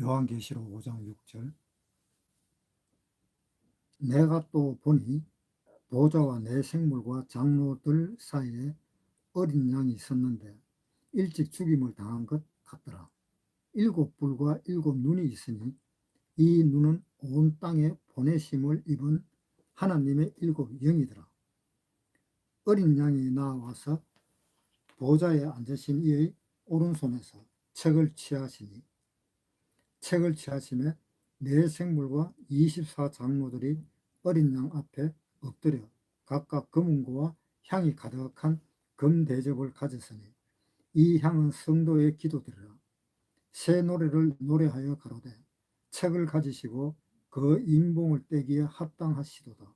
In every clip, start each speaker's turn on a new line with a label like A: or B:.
A: 요한계시록 5장 6절. 내가 또 보니 보좌와 내 생물과 장로들 사이에 어린 양이 있었는데 일찍 죽임을 당한 것 같더라. 일곱 뿔과 일곱 눈이 있으니 이 눈은 온 땅에 보내심을 입은 하나님의 일곱 영이더라. 어린 양이 나와서 보좌에 앉으신 이의 오른손에서 책을 취하시매 네 생물과 24장로들이 어린 양 앞에 엎드려 각각 금은고와 향이 가득한 금대접을 가졌으니 이 향은 성도의 기도들이라. 새 노래를 노래하여 가로되 책을 가지시고 그 인봉을 떼기에 합당하시도다.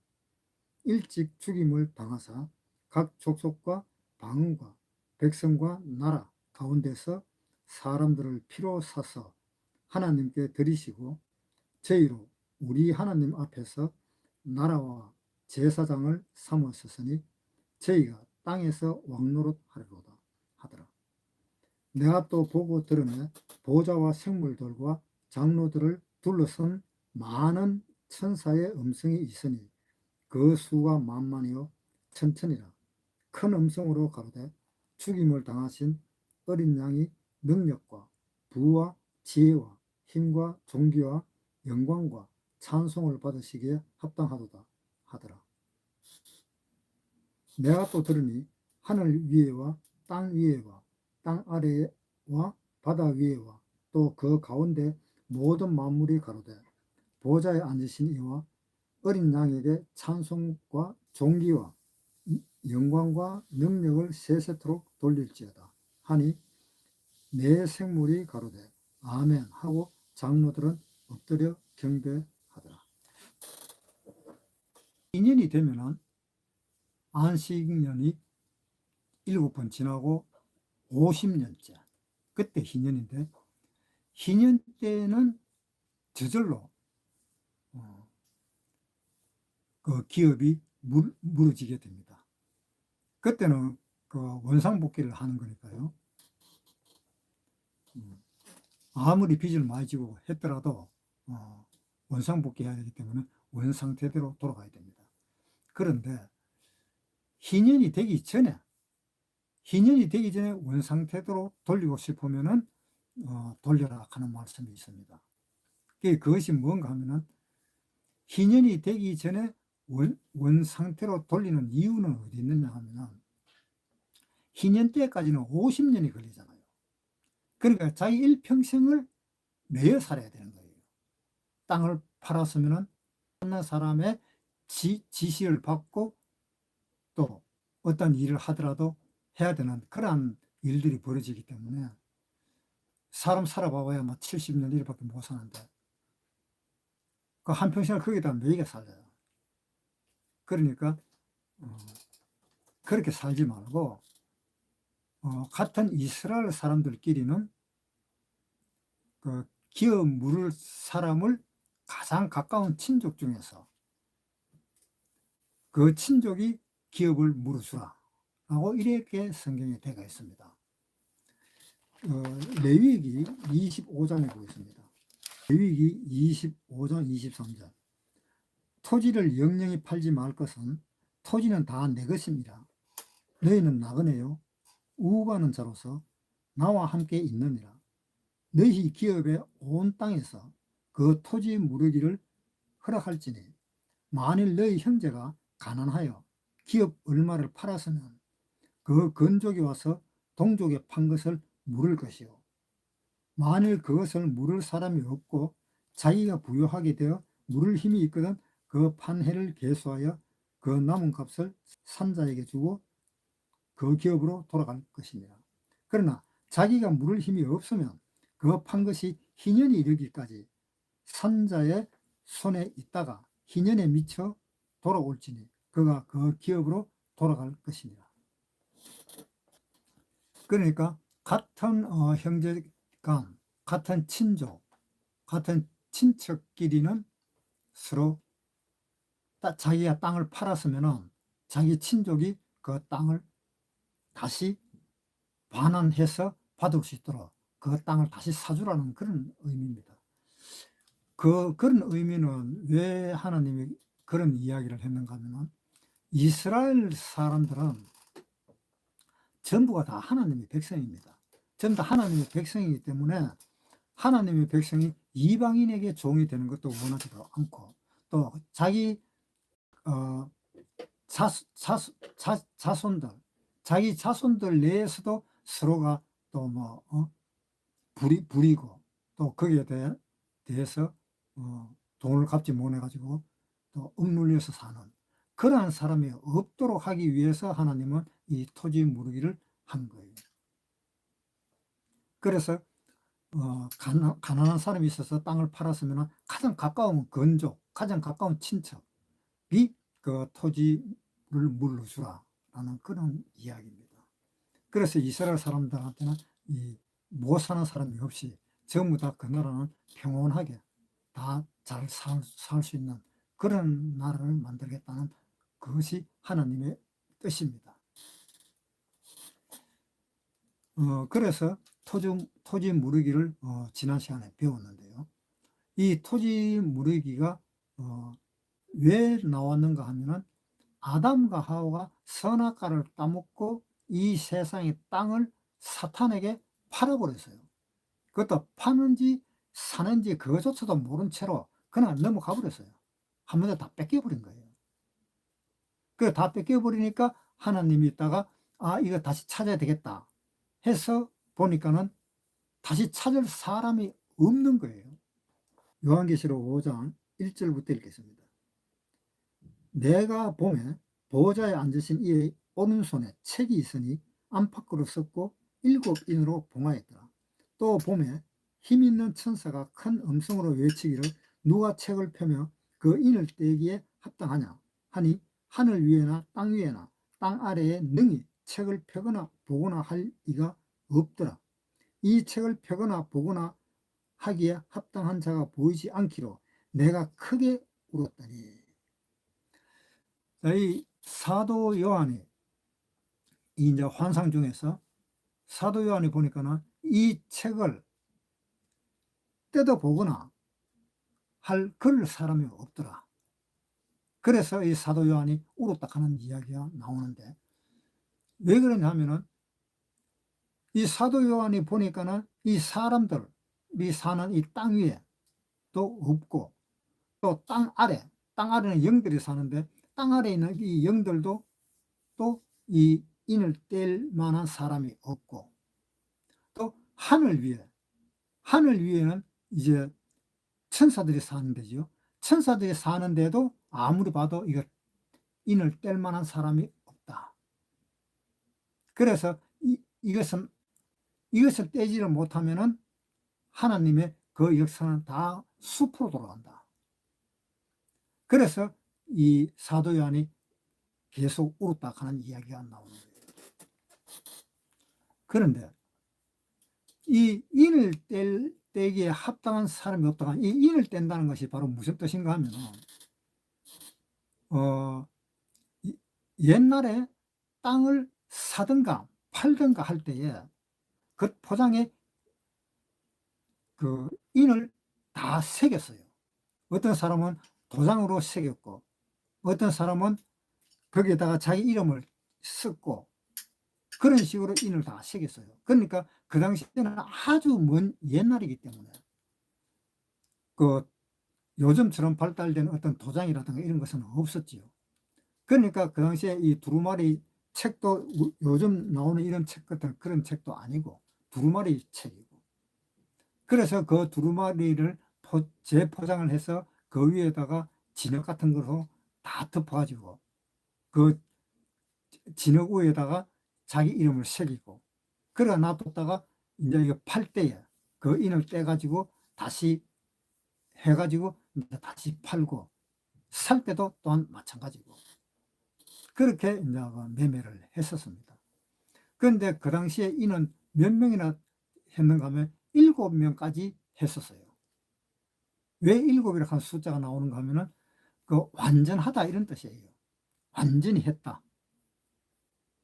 A: 일찍 죽임을 당하사 각 족속과 방언과 백성과 나라 가운데서 사람들을 피로 사서 하나님께 드리시고 저희로 우리 하나님 앞에서 나라와 제사장을 삼으셨으니 저희가 땅에서 왕노릇 하리로다 하더라. 내가 또 보고 들으매 보좌와 생물들과 장로들을 둘러선 많은 천사의 음성이 있으니 그 수가 만만이요 천천이라. 큰 음성으로 가로되 죽임을 당하신 어린 양이 능력과 부와 지혜와 힘과 존귀와 영광과 찬송을 받으시기에 합당하도다 하더라. 내가 또 들으니 하늘 위에와 땅 위에와 땅 아래와 바다 위에와 또 그 가운데 모든 만물이 가로되 보좌에 앉으신 이와 어린 양에게 찬송과 존귀와 영광과 능력을 세세토록 돌릴지어다 하니 내 생물이 가로되 아멘 하고 장로들은 엎드려 경배하더라. 2년이 되면은 안식년이 7번 지나고 50년째, 그때 희년인데, 희년 때는 저절로 그 기업이 무너지게 됩니다. 그때는 그 원상복귀를 하는 거니까요. 아무리 빚을 많이 지고 했더라도 원상복귀해야 되기 때문에 원상태대로 돌아가야 됩니다. 그런데 희년이 되기 전에 원상태대로 돌리고 싶으면은 돌려라 하는 말씀이 있습니다. 그것이 뭔가 하면은 희년이 되기 전에 원상태로 돌리는 이유는 어디 있느냐 하면은 희년 때까지는 50년이 걸리잖아요. 그러니까 자기 일평생을 매여 살아야 되는 거예요. 땅을 팔았으면은 한 사람의 지시를 받고 또 어떤 일을 하더라도 해야 되는 그러한 일들이 벌어지기 때문에 사람 살아봐야 뭐 70년 일밖에 못 사는데 그 한평생을 거기다 매이게 살아요. 그러니까 그렇게 살지 말고 같은 이스라엘 사람들끼리는 그 기업 물을 사람을 가장 가까운 친족 중에서 그 친족이 기업을 물어주라 라고 이렇게 성경에 되어 있습니다. 레위기 25장에 보겠습니다. 레위기 25장 23절. 토지를 영영히 팔지 말 것은 토지는 다 내 것입니다. 너희는 나그네요 우고가는 자로서 나와 함께 있느니라. 너희 기업의 온 땅에서 그 토지 무르기를 허락할지니 만일 너희 형제가 가난하여 기업 얼마를 팔았으면 그 건족이 와서 동족에 판 것을 물을 것이요 만일 그것을 물을 사람이 없고 자기가 부유하게 되어 물을 힘이 있거든 그 판해를 계수하여 그 남은 값을 산자에게 주고 그 기업으로 돌아갈 것입니다. 그러나 자기가 물을 힘이 없으면 그 판 것이 희년이 이르기까지 산자의 손에 있다가 희년에 미쳐 돌아올지니 그가 그 기업으로 돌아갈 것입니다. 그러니까 같은 형제간, 같은 친족, 같은 친척끼리는 서로 자기가 땅을 팔았으면 자기 친족이 그 땅을 다시 반환해서 받을 수 있도록 그 땅을 다시 사주라는 그런 의미입니다. 그런 의미는 왜 하나님이 그런 이야기를 했는가 하면은 이스라엘 사람들은 전부가 다 하나님의 백성입니다. 전부 다 하나님의 백성이기 때문에 하나님의 백성이 이방인에게 종이 되는 것도 원하지도 않고, 또 자기 어, 자손들, 자기 자손들 내에서도 서로가 또 뭐 부리고, 또 거기에 대해서 돈을 갚지 못해가지고 또 억눌려서 사는 그러한 사람이 없도록 하기 위해서 하나님은 이 토지 무르기를 한 거예요. 그래서 가난한 사람이 있어서 땅을 팔았으면 가장 가까운 건족, 가장 가까운 친척이 그 토지를 물러주라라는 그런 이야기입니다. 그래서 이스라엘 사람들한테는 못 사는 사람이 없이 전부 다 그 나라는 평온하게 다 잘 살 수 있는 그런 나라를 만들겠다는 그것이 하나님의 뜻입니다. 그래서 토지 무르기를 지난 시간에 배웠는데요. 이 토지 무르기가 왜 나왔는가 하면은 아담과 하와가 선악과를 따먹고 이 세상의 땅을 사탄에게 팔아버렸어요. 그것도 파는지 사는지 그것조차도 모른 채로 그냥 넘어가 버렸어요. 한 번에 다 뺏겨버린 거예요. 그 다 뺏겨버리니까 하나님이 있다가 이거 다시 찾아야 되겠다 해서 보니까는 다시 찾을 사람이 없는 거예요. 요한계시록 5장 1절부터 읽겠습니다. 내가 보매 보호자에 앉으신 이의 오른손에 책이 있으니 안팎으로 썩고 7인으로 봉하였더라. 또 보매 힘있는 천사가 큰 음성으로 외치기를 누가 책을 펴며 그 인을 떼기에 합당하냐 하니 하늘 위에나 땅 위에나 땅 아래에 능히 책을 펴거나 보거나 할 이가 없더라. 이 책을 펴거나 보거나 하기에 합당한 자가 보이지 않기로 내가 크게 울었더니. 이 사도 요한이 이제 환상 중에서 사도 요한이 보니까는 이 책을 뜯어보거나 할 그럴 사람이 없더라. 그래서 이 사도 요한이 울었다 하는 이야기가 나오는데, 왜 그러냐 하면은 이 사도 요한이 보니까는 이 사람들이 사는 이 땅 위에 또 없고, 또 땅 아래는 영들이 사는데 땅 아래에 있는 이 영들도 또 이 인을 뗄 만한 사람이 없고, 또 하늘 위에는 이제 천사들이 사는 데죠. 천사들이 사는데도 아무리 봐도 이거 인을 뗄 만한 사람이 없다. 그래서 이것을 떼지를 못하면은 하나님의 그 역사는 다 숲으로 돌아간다. 그래서 이 사도 요한이 계속 울었다 하는 이야기가 나오는 거예요. 그런데 이 인을 떼기에 합당한 사람이 없다가, 이 인을 뗀다는 것이 바로 무슨 뜻인가 하면 옛날에 땅을 사든가 팔든가 할 때에 그 포장에 그 인을 다 새겼어요. 어떤 사람은 도장으로 새겼고, 어떤 사람은 거기에다가 자기 이름을 썼고, 그런 식으로 인을 다 새겼어요. 그러니까 그 당시에는 아주 먼 옛날이기 때문에 그 요즘처럼 발달된 어떤 도장이라든가 이런 것은 없었지요. 그러니까 그 당시에 이 두루마리 책도 요즘 나오는 이런 책 같은 그런 책도 아니고 두루마리 책이고, 그래서 그 두루마리를 재포장을 해서 그 위에다가 진흙 같은 거로 다 덮어가지고 그 진흙 위에다가 자기 이름을 새기고, 그래 놔뒀다가 이제 이거 팔 때에 그 인을 떼가지고 다시 해가지고 다시 팔고, 살 때도 또한 마찬가지고 그렇게 이제 매매를 했었습니다. 그런데 그 당시에 인은 몇 명이나 했는가 하면 7명까지 했었어요. 왜 7이라고 하는 숫자가 나오는가 하면은 그 완전하다 이런 뜻이에요. 완전히 했다.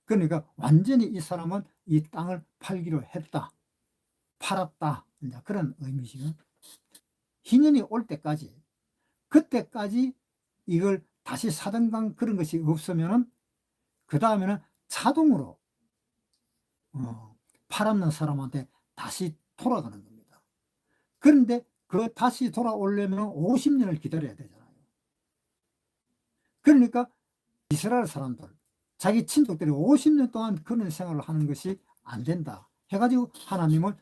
A: 그러니까 완전히 이 사람은 이 땅을 팔기로 했다, 팔았다, 이제 그런 의미죠. 기년이 올 때까지, 그때까지 이걸 다시 사든가 그런 것이 없으면은 그 다음에는 자동으로 팔았는 사람한테 다시 돌아가는 겁니다. 그런데 그 다시 돌아오려면 50년을 기다려야 되잖아요. 그러니까 이스라엘 사람들, 자기 친족들이 50년 동안 그런 생활을 하는 것이 안 된다 해가지고 하나님은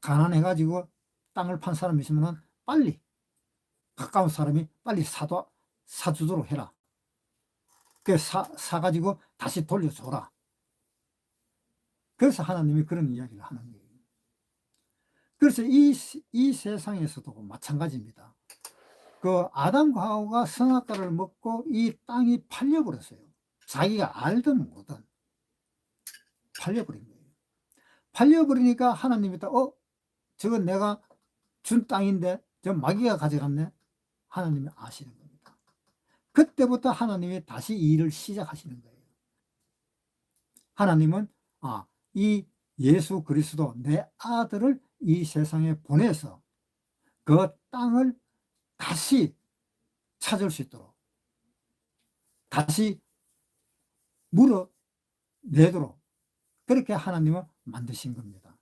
A: 가난해가지고 땅을 판 사람이 있으면 빨리 가까운 사람이 빨리 사주도록 해라. 그 사가지고 다시 돌려줘라. 그래서 하나님이 그런 이야기를 하는 거예요. 그래서 이 세상에서도 마찬가지입니다. 그 아담과 하와가 선악과를 먹고 이 땅이 팔려버렸어요. 자기가 알든 모든 팔려버린 거예요. 팔려버리니까 하나님이 또 저건 내가 준 땅인데 저 마귀가 가져갔네. 하나님이 아시는 겁니다. 그때부터 하나님이 다시 이 일을 시작하시는 거예요. 하나님은 이 예수 그리스도 내 아들을 이 세상에 보내서 그 땅을 다시 찾을 수 있도록 다시 물어내도록 그렇게 하나님은 만드신 겁니다.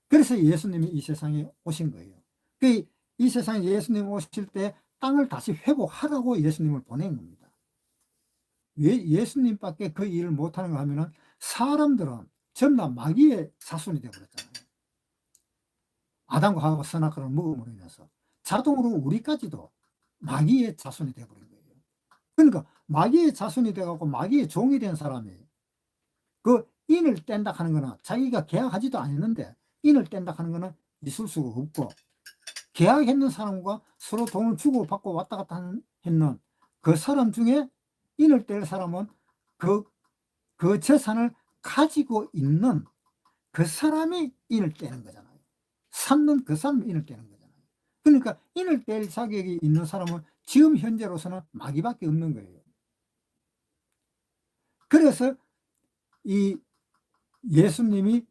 A: 그래서 예수님이 이 세상에 오신 거예요. 이 세상에 예수님 오실 때 땅을 다시 회복하라고 예수님을 보낸 겁니다. 왜 예수님밖에 그 일을 못하는가 하면은 사람들은 전부 다 마귀의 자손이 되어버렸잖아요. 아담과 하와가 선악과를 먹음으로 인해서 자동으로 우리까지도 마귀의 자손이 되어버린 거예요. 그러니까 마귀의 자손이 되어갖고 마귀의 종이 된 사람이 그 인을 뗀다 하는 거는 자기가 계약하지도 않았는데 인을 뗀다 하는 거는 있을 수가 없고, 계약했는 사람과 서로 돈을 주고받고 왔다 갔다 했는 그 사람 중에 인을 뗄 사람은 그 재산을 가지고 있는 그 사람이 인을 떼는 거잖아요. 삼는 그 사람이 인을 떼는 거잖아요. 그러니까 인을 뗄 자격이 있는 사람은 지금 현재로서는 마귀밖에 없는 거예요. 그래서 이 예수님이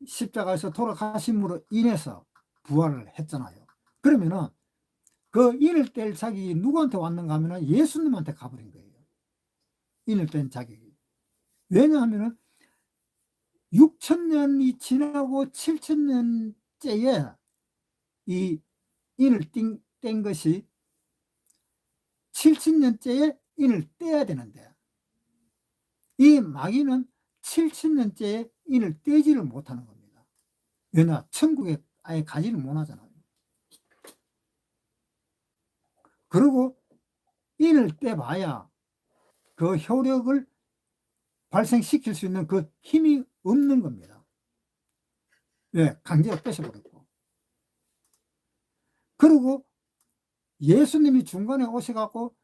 A: 십자가에서 돌아가심으로 인해서 부활을 했잖아요. 그러면은 그 인을 뗄 자격이 누구한테 왔는가 하면은 예수님한테 가버린 거예요. 인을 뗀 자격이. 왜냐하면은 6,000년이 지나고 7,000년째에 이 인을 뗀 것이 7,000년째에 인을 떼야 되는데 이 마귀는 7,000년째에 인을 떼지를 못하는 겁니다. 왜냐? 천국에 아예 가지를 못하잖아요. 그리고 인을 떼봐야 그 효력을 발생시킬 수 있는 그 힘이 없는 겁니다. 왜? 강제로 뺏어버렸고. 그리고 예수님이 중간에 오셔갖고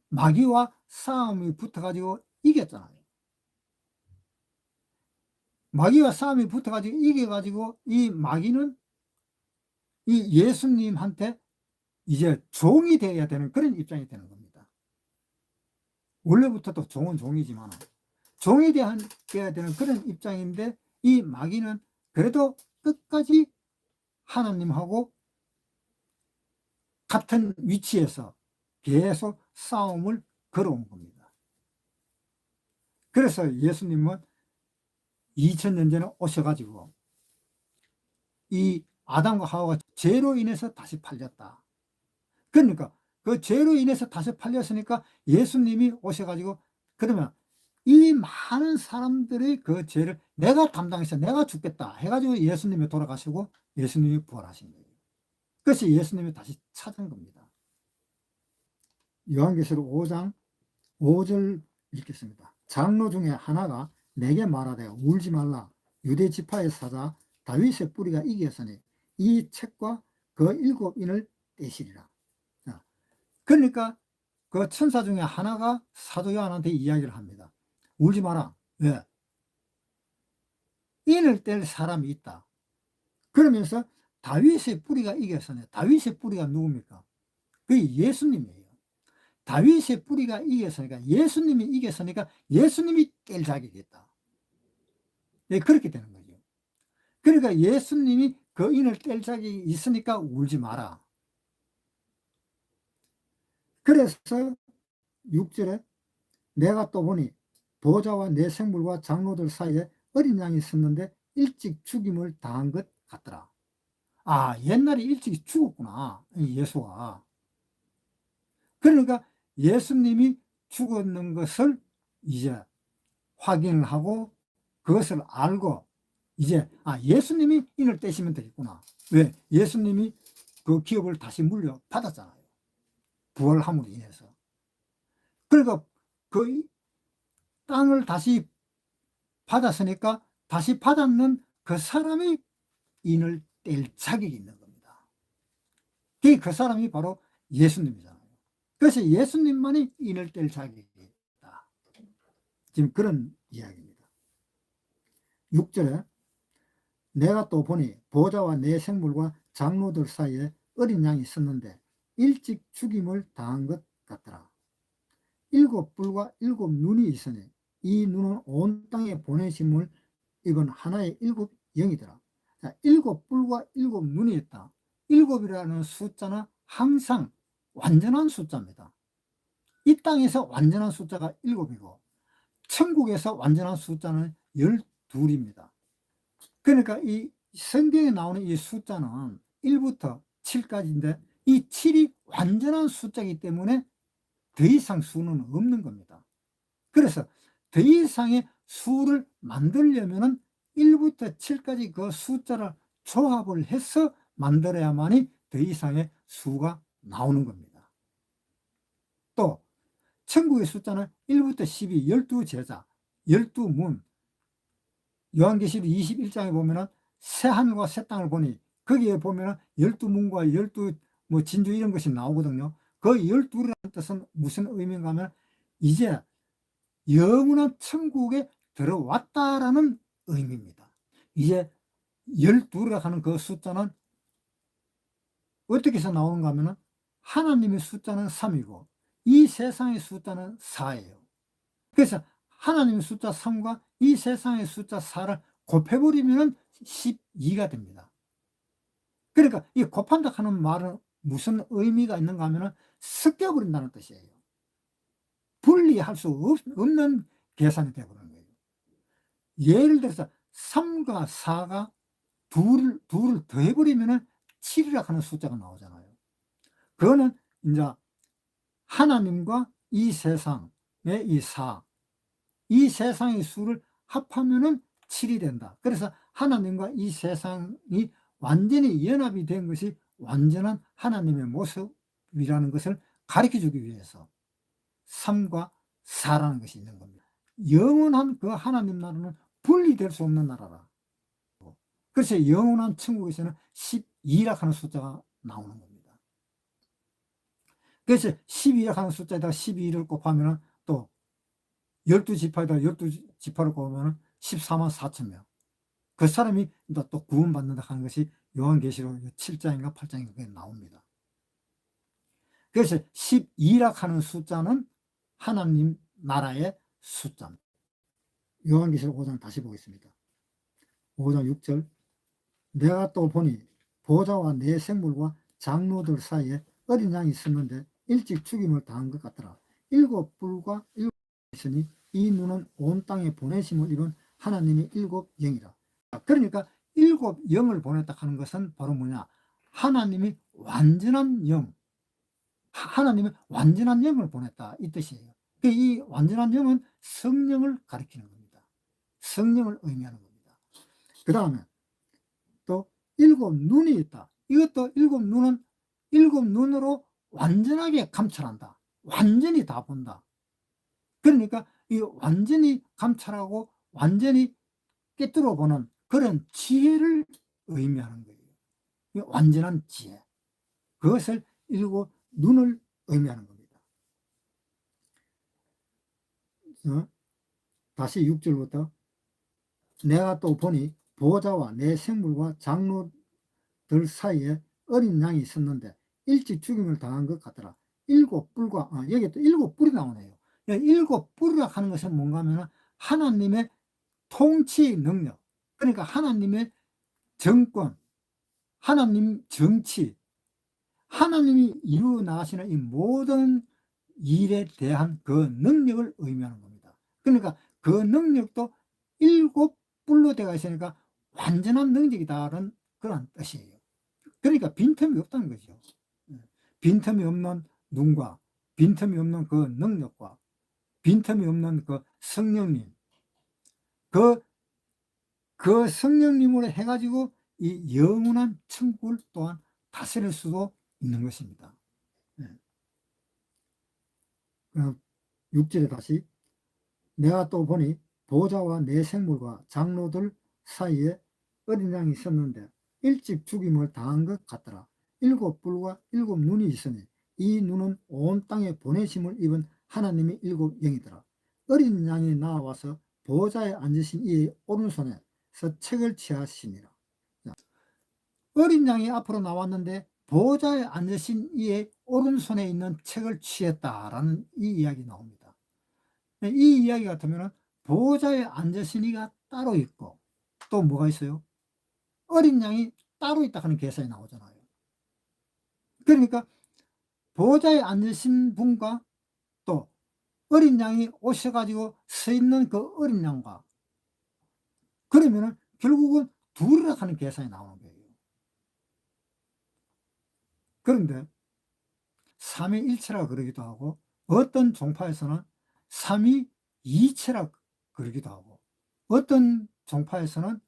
A: 마귀와 싸움이 붙어가지고 이겼잖아요. 마귀와 싸움이 붙어가지고 이겨가지고 이 마귀는 이 예수님한테 이제 종이 되어야 되는 그런 입장이 되는 겁니다. 원래부터도 종은 종이지만 종이 되어야 되는 그런 입장인데 이 마귀는 그래도 끝까지 하나님하고 같은 위치에서 계속 싸움을 걸어온 겁니다. 그래서 예수님은 2000년 전에 오셔가지고 이 아담과 하와가 죄로 인해서 다시 팔렸다. 그러니까 그 죄로 인해서 다시 팔렸으니까 예수님이 오셔가지고 그러면 이 많은 사람들의 그 죄를 내가 담당해서 내가 죽겠다 해가지고 예수님이 돌아가시고 예수님이 부활하신 거예요. 그래서 예수님이 다시 찾은 겁니다. 요한계시록 5장 5절 읽겠습니다. 장로 중에 하나가 내게 말하되 울지 말라. 유대 지파의 사자 다윗의 뿌리가 이겼으니 이 책과 그 7인을 떼시리라. 그러니까 그 천사 중에 하나가 사도 요한한테 이야기를 합니다. 울지 마라. 왜? 인을 뗄 사람이 있다. 그러면서 다윗의 뿌리가 이겼으니 다윗의 뿌리가 누굽니까? 그게 예수님이에요. 다윗의 뿌리가 이겼으니까 예수님이 이겼으니까 예수님이 뗄 자격이 있다. 네, 그렇게 되는 거죠. 그러니까 예수님이 그 인을 뗄 자격이 있으니까 울지 마라. 그래서 6절에 내가 또 보니 보좌와 내 생물과 장로들 사이에 어린 양이 섰는데 일찍 죽임을 당한 것 같더라. 아, 옛날에 일찍 죽었구나, 이 예수가. 그러니까 예수님이 죽었는 것을 이제 확인을 하고 그것을 알고 이제 예수님이 인을 떼시면 되겠구나. 왜? 예수님이 그 기업을 다시 물려받았잖아요. 부활함으로 인해서. 그러니까 그 땅을 다시 받았으니까 다시 받았는 그 사람이 인을 뗄 자격이 있는 겁니다. 그 사람이 바로 예수님이잖아요. 그래서 예수님만이 인을 뗄 자격이 있다. 지금 그런 이야기입니다. 6절에 내가 또 보니 보좌와 내 생물과 장로들 사이에 어린 양이 있었는데 일찍 죽임을 당한 것 같더라. 7뿔과 7눈이 있으니 이 눈은 온 땅에 보내심을 입은 하나의 7영이더라. 자, 7뿔과 7눈이 있다. 7이라는 숫자는 항상 완전한 숫자입니다. 이 땅에서 완전한 숫자가 7이고 천국에서 완전한 숫자는 12입니다. 그러니까 이 성경에 나오는 이 숫자는 1부터 7까지인데 이 7이 완전한 숫자이기 때문에 더 이상 수는 없는 겁니다. 그래서 더 이상의 수를 만들려면 1부터 7까지 그 숫자를 조합을 해서 만들어야만이 더 이상의 수가 나오는 겁니다. 또 천국의 숫자는 1부터 12, 12제자, 12문, 요한계시록 21장에 보면은 새 하늘과 새 땅을 보니 거기에 보면은 12문과 12 진주 이런 것이 나오거든요. 그 12라는 뜻은 무슨 의미인가 하면 이제 영원한 천국에 들어왔다라는 의미입니다. 이제 12라 하는 그 숫자는 어떻게 해서 나오는가 하면은 하나님의 숫자는 3이고 이 세상의 숫자는 4예요. 그래서 하나님의 숫자 3과 이 세상의 숫자 4를 곱해버리면 12가 됩니다. 그러니까 이 곱한다 하는 말은 무슨 의미가 있는가 하면 섞여버린다는 뜻이에요. 분리할 수 없는 계산이 되어버리는 거예요. 예를 들어서 3과 4가 둘을 더해버리면 7이라고 하는 숫자가 나오잖아요. 그거는 이제 하나님과 이 세상의 이 4, 이 세상의 수를 합하면은 7이 된다. 그래서 하나님과 이 세상이 완전히 연합이 된 것이 완전한 하나님의 모습이라는 것을 가르쳐 주기 위해서 3과 4라는 것이 있는 겁니다. 영원한 그 하나님 나라는 분리될 수 없는 나라라. 그래서 영원한 천국에서는 12라 하는 숫자가 나오는 겁니다. 그래서 12라 하는 숫자에다가 12를 곱하면 또 12지파에다가 12지파를 곱하면 14만 4천 명. 그 사람이 또 구원받는다 하는 것이 요한계시록 7장인가 8장인가 나옵니다. 그래서 12라 하는 숫자는 하나님 나라의 숫자입니다. 요한계시록 5장 다시 보겠습니다. 5장 6절 내가 또 보니 보좌와 내 생물과 장로들 사이에 어린 양이 있었는데 일찍 죽임을 당한 것 같더라. 7뿔과 7 있으니 이 눈은 온 땅에 보내심을 입은 하나님의 7영이라. 그러니까 7영을 보냈다 하는 것은 바로 뭐냐? 하나님이 완전한 영, 하나님의 완전한 영을 보냈다 이 뜻이에요. 이 완전한 영은 성령을 가리키는 겁니다. 성령을 의미하는 겁니다. 그 다음에 또 7눈이 있다. 이것도 7눈은 7눈으로 완전하게 감찰한다. 완전히 다 본다. 그러니까 이 완전히 감찰하고 완전히 꿰뚫어 보는 그런 지혜를 의미하는 거예요. 이 완전한 지혜. 그것을 7눈을 의미하는 겁니다. 다시 6절부터 내가 또 보니 보좌와 내 생물과 장로들 사이에 어린 양이 있었는데 일찍 죽임을 당한 것 같더라. 7뿔과 여기 또 7뿔이 나오네요. 7뿔이라 하는 것은 뭔가 하면 하나님의 통치 능력, 그러니까 하나님의 정권, 하나님 정치, 하나님이 이루어 나가시는 이 모든 일에 대한 그 능력을 의미하는 겁니다. 그러니까 그 능력도 7뿔로 되어 있으니까 완전한 능력이다라는 그런 뜻이에요. 그러니까 빈틈이 없다는 거죠. 빈틈이 없는 눈과 빈틈이 없는 그 능력과 빈틈이 없는 그 성령님, 그, 그 성령님으로 해가지고 이 영원한 천국을 또한 다스릴 수도 있는 것입니다. 그럼 6절에 다시 내가 또 보니 보좌와 내 생물과 장로들 사이에 어린 양이 있었는데 일찍 죽임을 당한 것 같더라. 7뿔과 7눈이 있으니 이 눈은 온 땅에 보내심을 입은 하나님의 7영이더라. 어린 양이 나와서 보좌에 앉으신 이의 오른손에서 책을 취하시니라. 어린 양이 앞으로 나왔는데 보좌에 앉으신 이의 오른손에 있는 책을 취했다라는 이 이야기 나옵니다. 이 이야기 같으면 보좌에 앉으신 이가 따로 있고 또 뭐가 있어요? 어린 양이 따로 있다 하는 계산이 나오잖아요. 그러니까 보좌에 앉으신 분과 또 어린 양이 오셔가지고 서 있는 그 어린 양과 그러면은 결국은 둘이라 하는 계산이 나오는 거예요. 그런데 삼위일체라 그러기도 하고 어떤 종파에서는 삼위이체라 그러기도 하고 어떤 종파에서는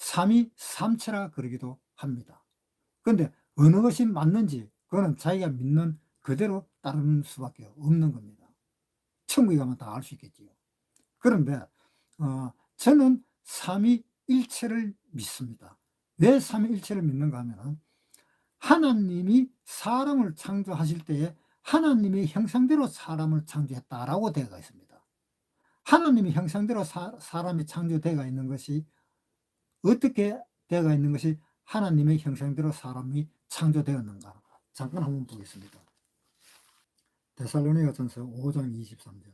A: 삼위삼체라 그러기도 합니다. 그런데 어느 것이 맞는지 그거는 자기가 믿는 그대로 따르는 수밖에 없는 겁니다. 천국에 가면 다 알 수 있겠지요. 그런데 저는 삼위일체를 믿습니다. 왜 삼위일체를 믿는가 하면 하나님이 사람을 창조하실 때에 하나님의 형상대로 사람을 창조했다라고 되어 있습니다. 하나님의 형상대로 사람이 창조되어 있는 것이 어떻게 되어 있는 것이 하나님의 형상대로 사람이 창조되었는가? 잠깐 한번 보겠습니다. 데살로니가전서 5장 23절.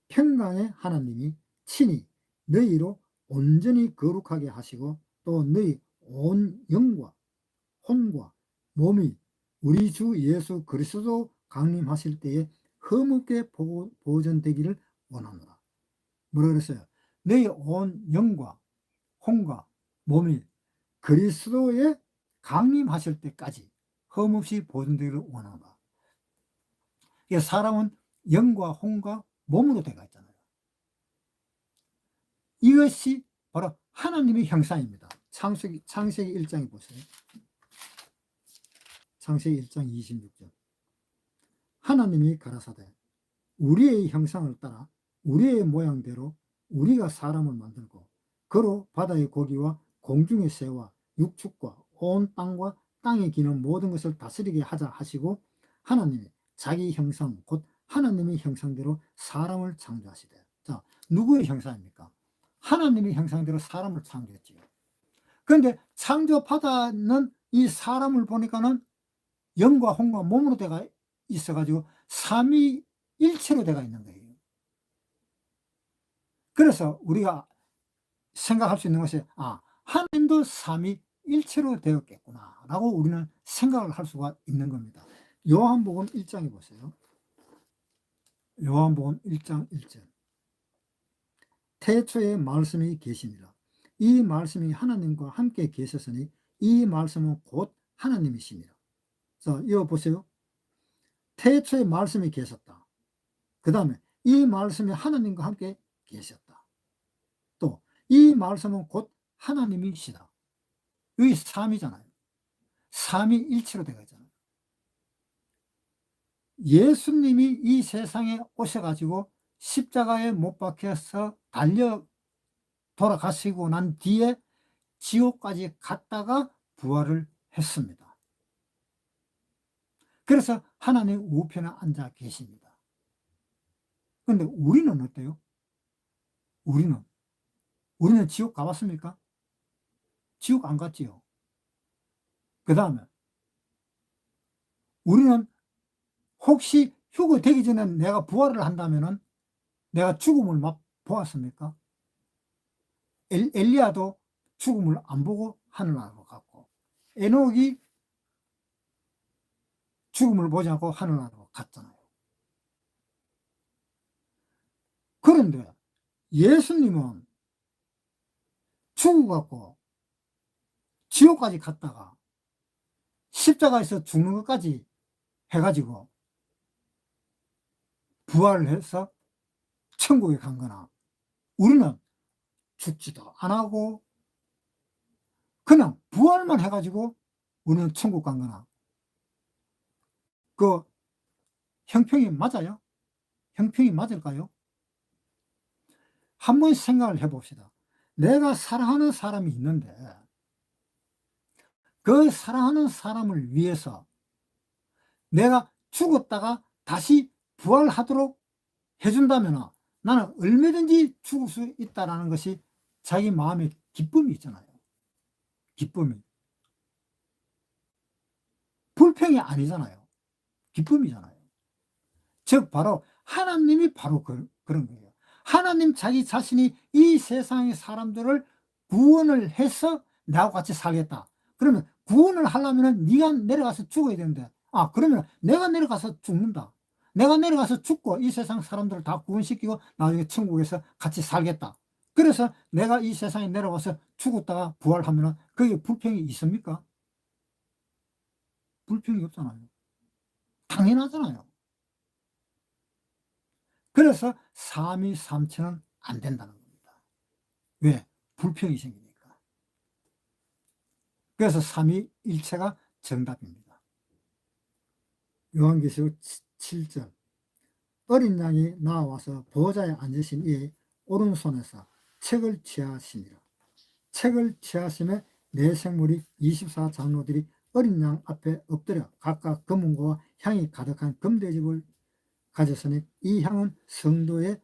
A: 평강의 하나님이 친히 너희로 온전히 거룩하게 하시고 또 너희 온 영과 혼과 몸이 우리 주 예수 그리스도 강림하실 때에 흠없게 보존되기를 원하노라. 뭐라 그랬어요? 너희 온 영과 혼과 몸이 그리스도의 강림하실 때까지 흠없이 보존되기를 원하노라. 사람은 영과 혼과 몸으로 되어 있잖아요. 이것이 바로 하나님의 형상입니다. 창세기 1장에 보세요. 창세기 1장 26절. 하나님이 가라사대 우리의 형상을 따라 우리의 모양대로 우리가 사람을 만들고 그로 바다의 고기와 공중의 새와 육축과 온 땅과 땅에 기는 모든 것을 다스리게 하자 하시고 하나님이 자기 형상 곧 하나님의 형상대로 사람을 창조하시되. 자, 누구의 형상입니까? 하나님의 형상대로 사람을 창조했지요. 그런데 창조하다는 이 사람을 보니까는 영과 혼과 몸으로 되어 있어가지고 삼위일체로 되어 있는 거예요. 그래서 우리가 생각할 수 있는 것이 하나님도 삼위일체로 되었겠구나 라고 우리는 생각을 할 수가 있는 겁니다. 요한복음 1장에 보세요. 요한복음 1장 1절. 태초에 말씀이 계시니라. 이 말씀이 하나님과 함께 계셨으니 이 말씀은 곧 하나님이시니라. 자, 이거 보세요. 태초에 말씀이 계셨다. 그 다음에 이 말씀이 하나님과 함께 계셨다. 또 이 말씀은 곧 하나님이시다. 여기 삼이잖아요. 삼위일체로 되어 있잖아요. 예수님이 이 세상에 오셔가지고 십자가에 못 박혀서 달려 돌아가시고 난 뒤에 지옥까지 갔다가 부활을 했습니다. 그래서 하나님 우편에 앉아 계십니다. 그런데 우리는 어때요? 우리는 지옥 가봤습니까? 지옥 안 갔지요. 그 다음에 우리는 혹시 휴거되기 전에 내가 부활을 한다면은 내가 죽음을 막 보았습니까? 엘리야도 죽음을 안 보고 하늘나라로 갔고 에녹이 죽음을 보지 않고 하늘나라로 갔잖아요. 그런데 예수님은 죽어갖고 지옥까지 갔다가 십자가에서 죽는 것까지 해가지고 부활을 해서 천국에 간 거나, 우리는 죽지도 안 하고 그냥 부활만 해가지고 우리는 천국 간 거나, 그 형평이 맞아요? 형평이 맞을까요? 한번 생각을 해봅시다. 내가 사랑하는 사람이 있는데 그 사랑하는 사람을 위해서 내가 죽었다가 다시 부활하도록 해준다면 나는 얼마든지 죽을 수 있다는 것이 자기 마음의 기쁨이 있잖아요. 기쁨이. 불평이 아니잖아요. 기쁨이잖아요. 즉 바로 하나님이 바로 그런 거예요. 하나님 자기 자신이 이 세상의 사람들을 구원을 해서 나하고 같이 살겠다. 그러면 구원을 하려면 네가 내려가서 죽어야 되는데, 그러면 내가 내려가서 죽는다. 내가 내려가서 죽고 이 세상 사람들을 다 구원시키고 나중에 천국에서 같이 살겠다. 그래서 내가 이 세상에 내려가서 죽었다가 부활하면 그게 불평이 있습니까? 불평이 없잖아요. 당연하잖아요. 그래서 삼위삼체는 안 된다는 겁니다. 왜? 불평이 생기니까. 그래서 삼위일체가 정답입니다. 요한계시록 7절. 어린 양이 나와서 보호자에 앉으신 이의 오른손에서 책을 취하시니라. 책을 취하심에 네 생물이 24장로들이 어린 양 앞에 엎드려 각각 금은과 향이 가득한 금대접을 가졌으니 이 향은 성도의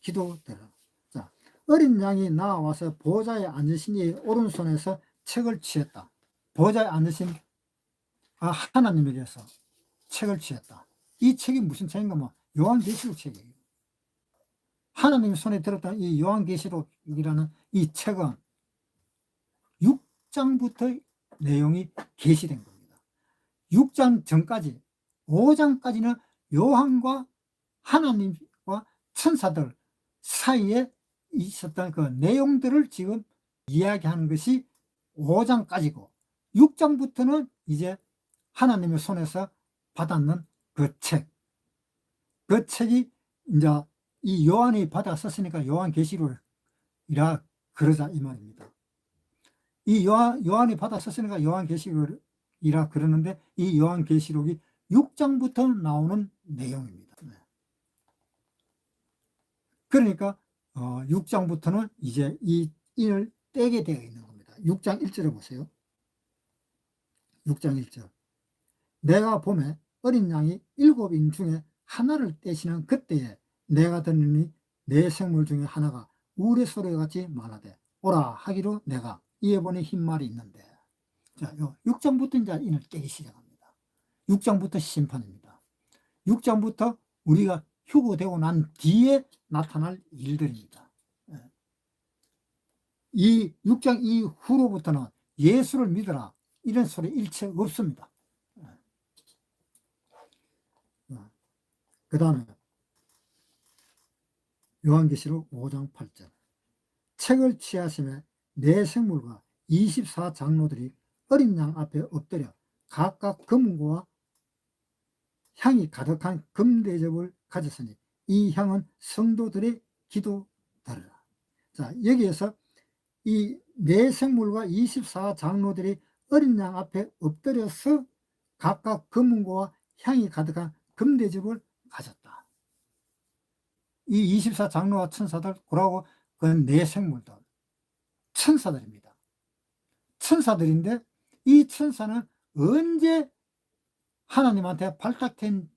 A: 기도되라. 자, 어린 양이 나와서 보좌에 앉으신 이의 오른손에서 책을 취했다. 보좌에 앉으신 하나님에 대해서 책을 취했다. 이 책이 무슨 책인가? 요한계시록 책이에요. 하나님 손에 들었던 이 요한계시록이라는 이 책은 6장부터 내용이 계시된 겁니다. 6장 전까지 5장까지는 요한과 하나님과 천사들 사이에 있었던 그 내용들을 지금 이야기하는 것이 5장까지고 6장부터는 이제 하나님의 손에서 받았는 그 책, 그 책이 이제 이 요한이 받아 썼으니까 요한계시록이라 그러자 이 말입니다. 이 요한이 받아 썼으니까 요한계시록이라 그러는데 이 요한계시록이 6장부터 나오는 내용입니다. 그러니까 6장부터는 이제 이 인을 떼게 되어 있는 겁니다. 6장 1절에 보세요. 6장 1절. 내가 보매 어린 양이 7인 중에 하나를 떼시는 그때에 내가 듣느니 네 생물 중에 하나가 우레소리 같이 말하되 오라 하기로 내가 이에 보니 흰 말이 있는데, 자, 6장부터 이제 인을 떼기 시작합니다. 6장부터 심판입니다. 6장부터 우리가 휴거되고 난 뒤에 나타날 일들입니다. 이 6장 이후로부터는 예수를 믿어라 이런 소리 일체 없습니다. 그 다음에 요한계시록 5장 8절. 책을 취하심에 네 생물과 24장로들이 어린 양 앞에 엎드려 각각 금과 향이 가득한 금대접을 가졌으니 이 향은 성도들의 기도더라. 자, 여기에서 이 네 생물과 24장로들이 어린 양 앞에 엎드려서 각각 금과 향이 가득한 금대접을 가졌다. 이 24장로와 천사들, 그러고 그 네 생물들 천사들입니다. 천사들인데 이 천사는 언제 하나님한테 발탁된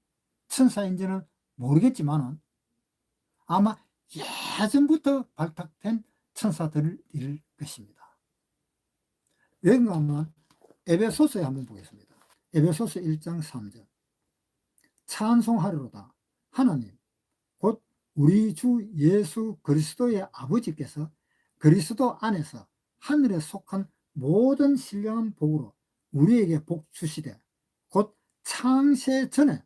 A: 천사인지는 모르겠지만 아마 예전부터 발탁된 천사들일 것입니다. 여기가 하면 에베소서에 한번 보겠습니다. 에베소서 1장 3절. 찬송하리로다. 하나님 곧 우리 주 예수 그리스도의 아버지께서 그리스도 안에서 하늘에 속한 모든 신령한 복으로 우리에게 복 주시되 곧 창세 전에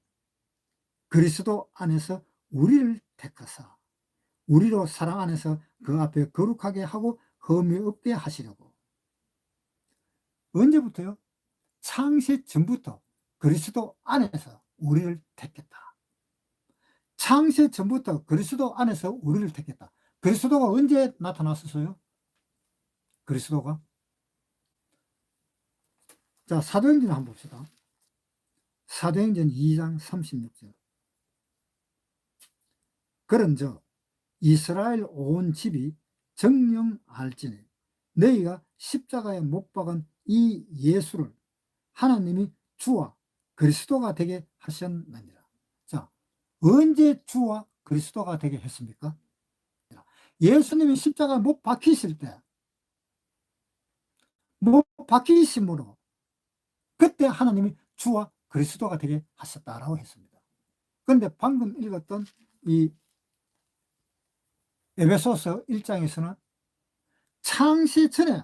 A: 그리스도 안에서 우리를 택하사 우리로 사랑 안에서 그 앞에 거룩하게 하고 흠이 없게 하시려고. 언제부터요? 창세 전부터 그리스도 안에서 우리를 택했다. 창세 전부터 그리스도 안에서 우리를 택했다. 그리스도가 언제 나타났었어요? 그리스도가? 자, 사도행전 한번 봅시다. 사도행전 2장 36절. 그런즉 이스라엘 온 집이 정령 알지니 너희가 십자가에 못 박은 이 예수를 하나님이 주와 그리스도가 되게 하셨느니라. 자, 언제 주와 그리스도가 되게 했습니까? 예수님이 십자가에 못 박히실 때, 못 박히심으로 그때 하나님이 주와 그리스도가 되게 하셨다라고 했습니다. 그런데 방금 읽었던 이 에베소서 1장에서는 창세 전에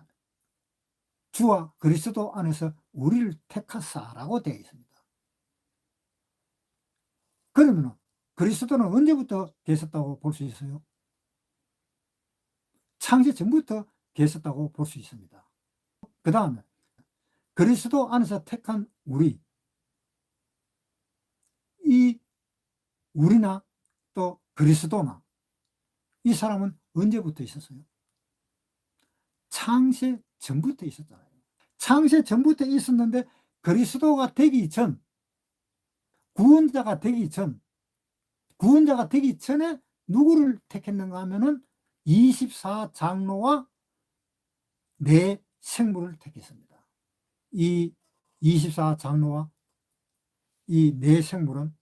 A: 주와 그리스도 안에서 우리를 택하사라고 되어 있습니다. 그러면 그리스도는 언제부터 계셨다고 볼 수 있어요? 창세 전부터 계셨다고 볼 수 있습니다. 그 다음에 그리스도 안에서 택한 우리, 이 우리나 또 그리스도나 이 사람은 언제부터 있었어요? 창세 전부터 있었잖아요. 창세 전부터 있었는데 그리스도가 되기 전, 구원자가 되기 전에 누구를 택했는가 하면은 24장로와 네 생물을 택했습니다. 이 24장로와 이 네 생물은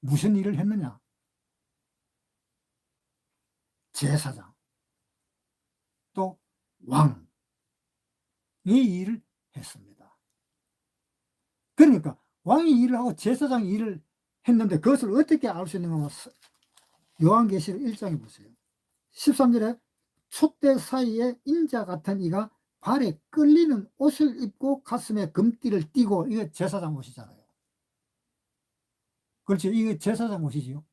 A: 무슨 일을 했느냐? 제사장, 또 왕의 일을 했습니다. 그러니까 왕이 일을 하고 제사장이 일을 했는데 그것을 어떻게 알 수 있는가 하면 요한계시록 1장에 보세요. 13절에 촛대 사이에 인자 같은 이가 발에 끌리는 옷을 입고 가슴에 금띠를 띠고, 이게 제사장 옷이잖아요. 그렇죠. 이게 제사장 옷이지요.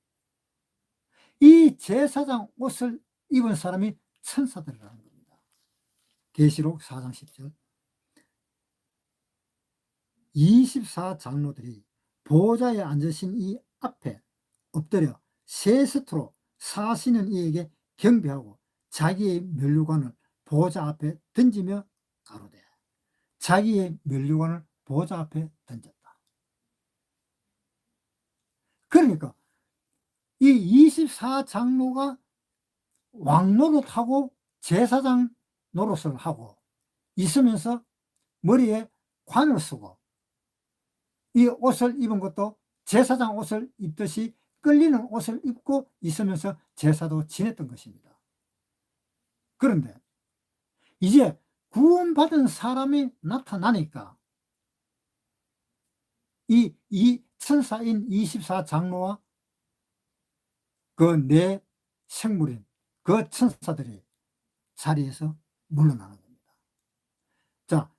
A: 이 제사장 옷을 입은 사람이 천사들이라는 겁니다. 계시록 4장 10절. 24장로들이 보좌에 앉으신 이 앞에 엎드려 세스트로 사시는 이에게 경배하고 자기의 면류관을 보좌 앞에 던지며 가로되. 자기의 면류관을 보좌 앞에 던졌다. 그러니까 이 24장로가 왕노릇하고 제사장 노릇을 하고 있으면서 머리에 관을 쓰고 이 옷을 입은 것도 제사장 옷을 입듯이 끌리는 옷을 입고 있으면서 제사도 지냈던 것입니다. 그런데 이제 구원받은 사람이 나타나니까 이 천사인 24장로와 그 네 생물인 그 천사들이 자리에서 물러나는 겁니다. 자,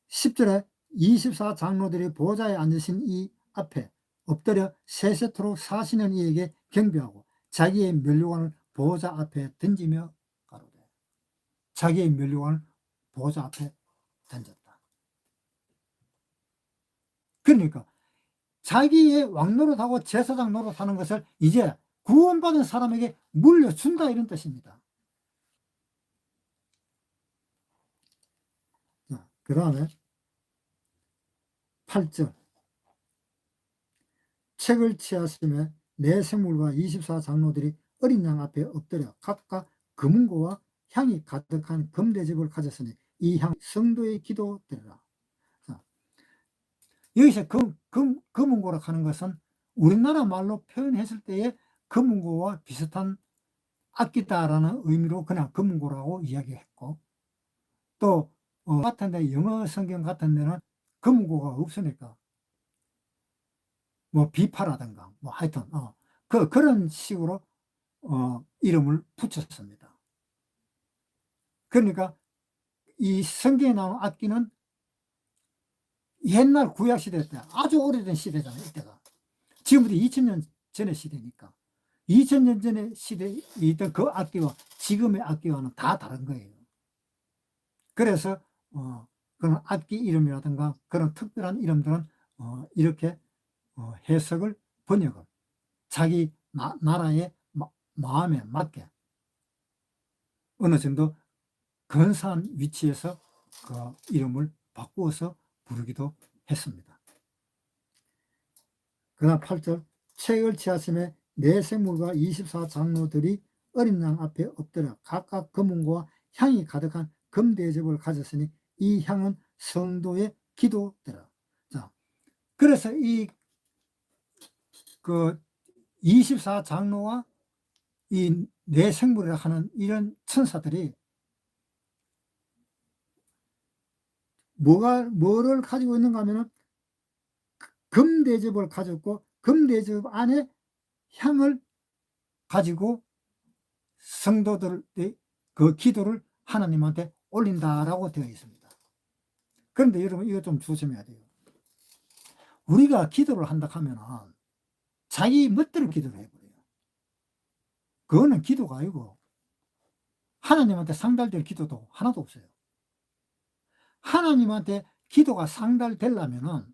A: 10절에 24장로들이 보좌에 앉으신 이 앞에 엎드려 세세토록 사시는 이에게 경배하고 자기의 면류관을 보좌 앞에 던지며 가로되. 자기의 면류관을 보좌 앞에 던졌다. 그러니까 자기의 왕노릇하고 제사장 노릇하는 것을 이제 구원받은 사람에게 물려준다, 이런 뜻입니다. 그 다음에 8절. 책을 취하심에 네 생물과 24장로들이 어린 양 앞에 엎드려 각각 금은고와 향이 가득한 금대접을 가졌으니 이 향 성도의 기도 드리라. 여기서 금은고라 하는 것은 우리나라 말로 표현했을 때의 금은고와 비슷한 악기다라는 의미로 그냥 금은고라고 이야기했고, 또 같은데 영어 성경 같은 데는 금은고가 없으니까 뭐 비파라든가 뭐 하여튼 그런 식으로 이름을 붙였습니다. 그러니까 이 성경에 나오는 악기는 옛날 구약 시대 때 아주 오래된 시대잖아요. 이때가 지금부터 2000년 전의 시대니까 2000년 전의 시대에 있던 그 악기와 지금의 악기와는 다 다른 거예요. 그래서 그런 악기 이름이라든가 그런 특별한 이름들은 이렇게 해석을 번역을 자기 나라의 마음에 맞게 어느 정도 근사한 위치에서 그 이름을 바꾸어서 부르기도 했습니다. 그 다음 8절 책을 취하심에 네 생물과 24장로들이 어린 양 앞에 엎드려 각각 금은과 향이 가득한 금대접을 가졌으니 이 향은 성도의 기도더라. 자, 그래서 이 그 24장로와 이 네 생물이라 하는 이런 천사들이 뭐를 가지고 있는가 하면은 금대접을 가졌고 금대접 안에 향을 가지고 성도들의 그 기도를 하나님한테 올린다라고 되어 있습니다. 그런데 여러분 이거 좀 조심해야 돼요. 우리가 기도를 한다 하면은 자기 멋대로 기도를 해버려요. 그거는 기도가 아니고 하나님한테 상달될 기도도 하나도 없어요. 하나님한테 기도가 상달되려면은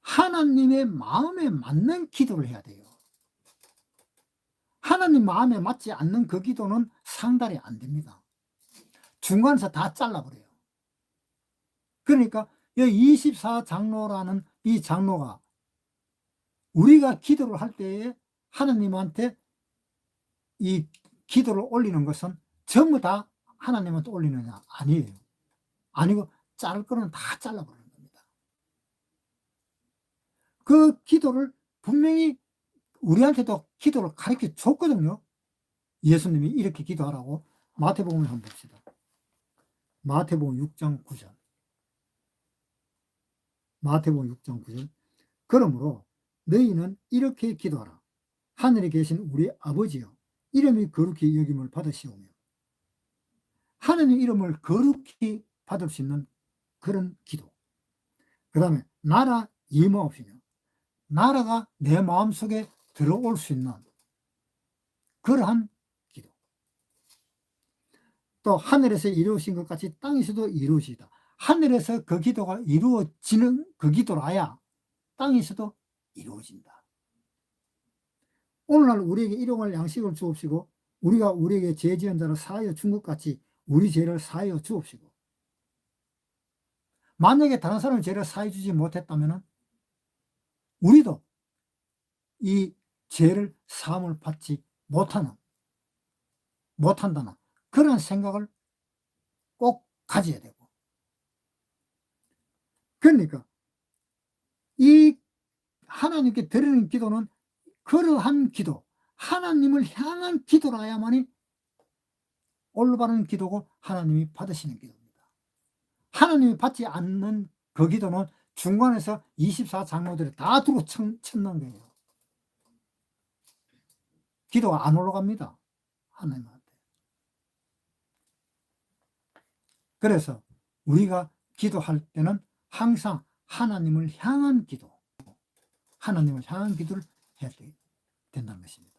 A: 하나님의 마음에 맞는 기도를 해야 돼요. 하나님 마음에 맞지 않는 그 기도는 상달이 안 됩니다. 중간에서 다 잘라버려요. 그러니까 이 24장로라는 이 장로가 우리가 기도를 할 때에 하나님한테 이 기도를 올리는 것은 전부 다 하나님한테 올리느냐? 아니에요. 아니고 자를 거는 다 잘라버리는 겁니다. 그 기도를 분명히 우리한테도 기도를 가르쳐 줬거든요. 예수님이 이렇게 기도하라고. 마태복음을 한번 봅시다. 마태복음 6장 9절. 마태복음 6장 9절. 그러므로 너희는 이렇게 기도하라. 하늘에 계신 우리 아버지여, 이름이 거룩히 여김을 받으시오며. 하나님 이름을 거룩히 받을 수 있는 그런 기도. 그 다음에 나라 임하옵시며, 나라가 내 마음속에 들어올 수 있는 그러한 기도. 또 하늘에서 이루어진 것 같이 땅에서도 이루어지다. 하늘에서 그 기도가 이루어지는 그 기도라야 땅에서도 이루어진다. 오늘날 우리에게 일용할 양식을 주옵시고 우리가 우리에게 죄 지은 자를 사하여 준 것 같이 우리 죄를 사하여 주옵시고. 만약에 다른 사람의 죄를 사하여 주지 못했다면 우리도 이 죄를 사함을 받지 못한다는 그런 생각을 꼭 가져야 되고. 그러니까 이 하나님께 드리는 기도는 그러한 기도, 하나님을 향한 기도라야만이 올바른 기도고 하나님이 받으시는 기도입니다. 하나님이 받지 않는 그 기도는 중간에서 24장로들이 다 두고 쳤는 거예요. 기도가 안 올라갑니다. 하나님한테. 그래서 우리가 기도할 때는 항상 하나님을 향한 기도, 하나님을 향한 기도를 해야 된다는 것입니다.